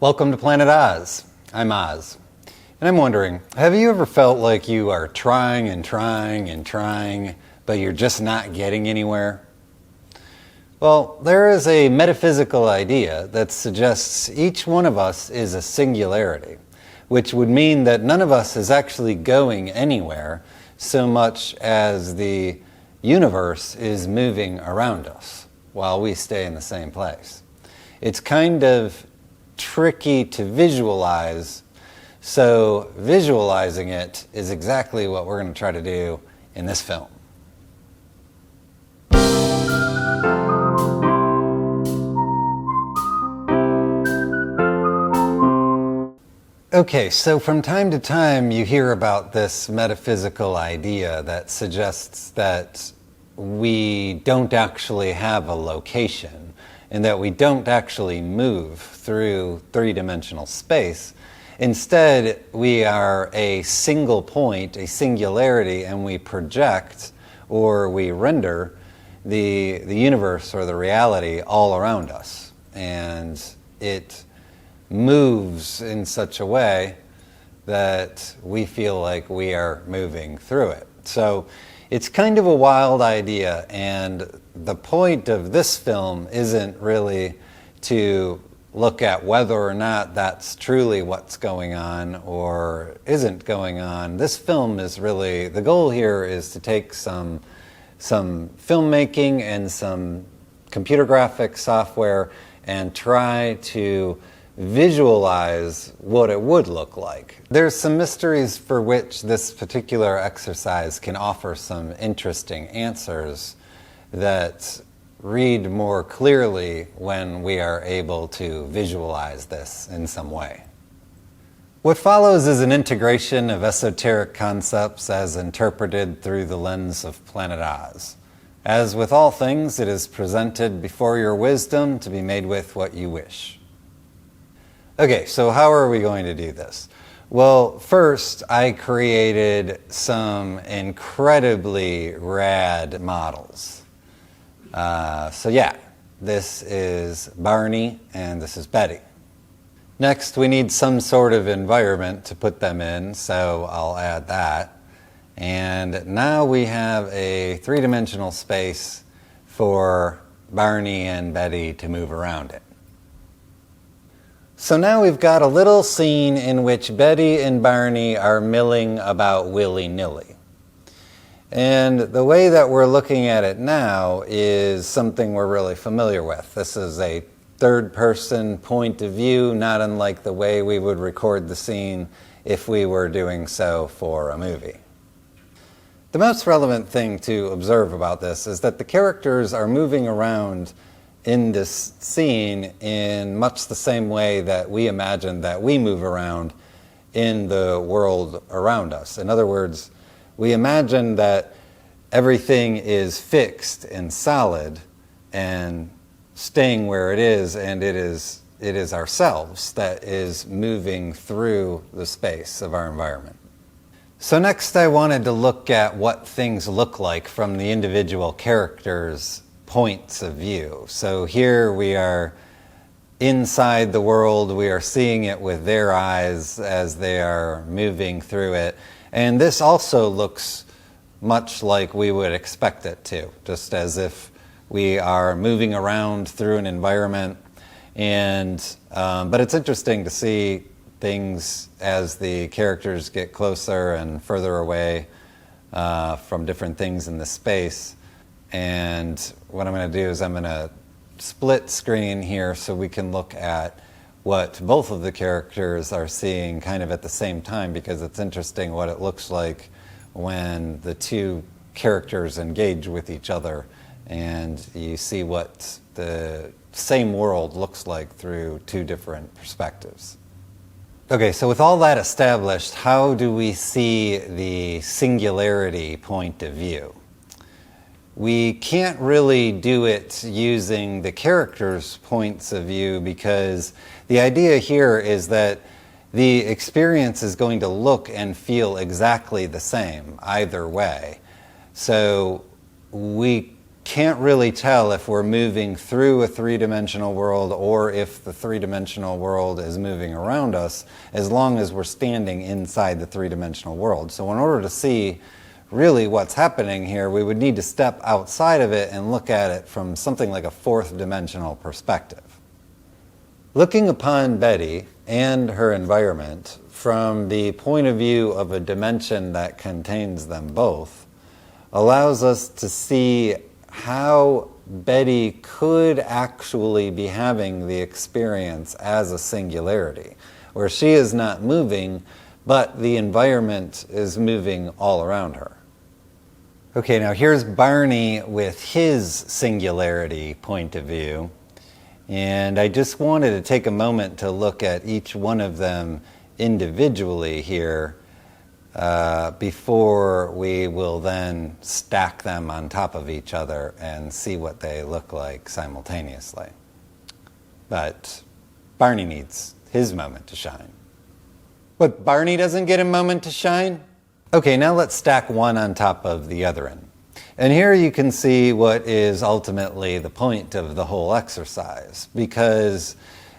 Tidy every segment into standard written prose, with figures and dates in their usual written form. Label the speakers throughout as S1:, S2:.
S1: Welcome to Planet Oz. I'm Oz. And I'm wondering, have you ever felt like you are trying and trying and trying, but you're just not getting anywhere? Well, there is a metaphysical idea that suggests each one of us is a singularity, which would mean that none of us is actually going anywhere so much as the universe is moving around us while we stay in the same place. It's kind of tricky to visualize, so visualizing it is exactly what we're going to try to do in this film. Okay, so from time to time you hear about this metaphysical idea that suggests that we don't actually have a location and that we don't actually move through three-dimensional space. Instead, we are a single point, a singularity, and we project or we render the universe or the reality all around us. And it moves in such a way that we feel like we are moving through it. So it's kind of a wild idea, and the point of this film isn't really to look at whether or not that's truly what's going on or isn't going on. This film is really, the goal here is to take some filmmaking and some computer graphic software and try to visualize what it would look like. There's some mysteries for which this particular exercise can offer some interesting answers that read more clearly when we are able to visualize this in some way. What follows is an integration of esoteric concepts as interpreted through the lens of Planet Oz. As with all things, it is presented before your wisdom to be made with what you wish. Okay, so how are we going to do this? Well, first I created some incredibly rad models. So yeah, this is Barney and this is Betty. Next, we need some sort of environment to put them in, so I'll add that. And now we have a three-dimensional space for Barney and Betty to move around in. So now we've got a little scene in which Betty and Barney are milling about willy-nilly. And the way that we're looking at it now is something we're really familiar with. This is a third-person point of view, not unlike the way we would record the scene if we were doing so for a movie. The most relevant thing to observe about this is that the characters are moving around in this scene in much the same way that we imagine that we move around in the world around us. In other words, we imagine that everything is fixed and solid and staying where it is, and it is ourselves that is moving through the space of our environment. So next I wanted to look at what things look like from the individual characters' points of view. So here we are inside the world, we are seeing it with their eyes as they are moving through it. And this also looks much like we would expect it to, just as if we are moving around through an environment. And but it's interesting to see things as the characters get closer and further away from different things in the space. And what I'm going to do is I'm going to split screen here so we can look at what both of the characters are seeing kind of at the same time, because it's interesting what it looks like when the two characters engage with each other and you see what the same world looks like through two different perspectives. Okay, so with all that established, how do we see the singularity point of view? We can't really do it using the characters' points of view, because the idea here is that the experience is going to look and feel exactly the same either way. So we can't really tell if we're moving through a three-dimensional world or if the three-dimensional world is moving around us, as long as we're standing inside the three-dimensional world. So in order to see really what's happening here, we would need to step outside of it and look at it from something like a fourth-dimensional perspective. Looking upon Betty and her environment from the point of view of a dimension that contains them both allows us to see how Betty could actually be having the experience as a singularity, where she is not moving, but the environment is moving all around her. Okay, now here's Barney with his singularity point of view, and I just wanted to take a moment to look at each one of them individually here before we will then stack them on top of each other and see what they look like simultaneously. But Barney needs his moment to shine. But Barney doesn't get a moment to shine? Okay, now let's stack one on top of the other one. And here you can see what is ultimately the point of the whole exercise, because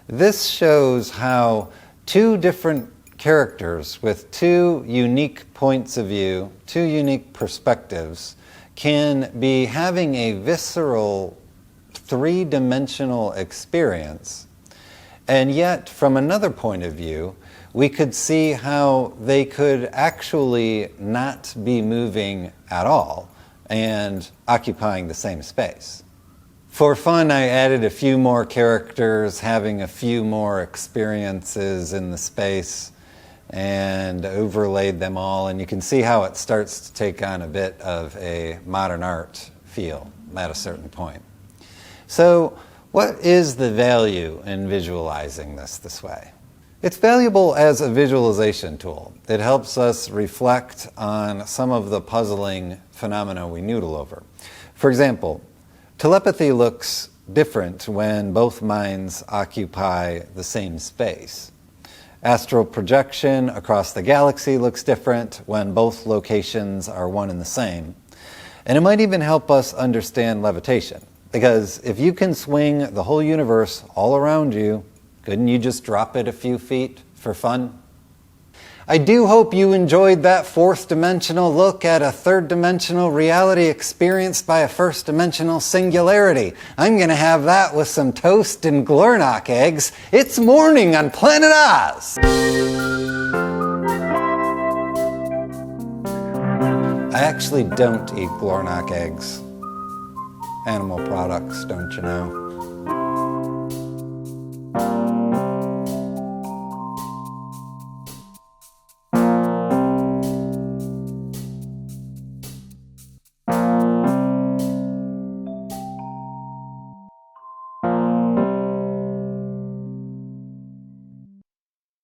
S1: this shows how two different characters with two unique points of view, two unique perspectives, can be having a visceral, three-dimensional experience. And yet, from another point of view, we could see how they could actually not be moving at all and occupying the same space. For fun, I added a few more characters having a few more experiences in the space and overlaid them all, and you can see how it starts to take on a bit of a modern art feel at a certain point. So what is the value in visualizing this way? It's valuable as a visualization tool. It helps us reflect on some of the puzzling phenomena we noodle over. For example, telepathy looks different when both minds occupy the same space. Astral projection across the galaxy looks different when both locations are one and the same. And it might even help us understand levitation, because if you can swing the whole universe all around you, couldn't you just drop it a few feet for fun? I do hope you enjoyed that fourth-dimensional look at a third-dimensional reality experienced by a first-dimensional singularity. I'm going to have that with some toast and Glornock eggs. It's morning on planetOZ! I actually don't eat Glornock eggs. Animal products, don't you know?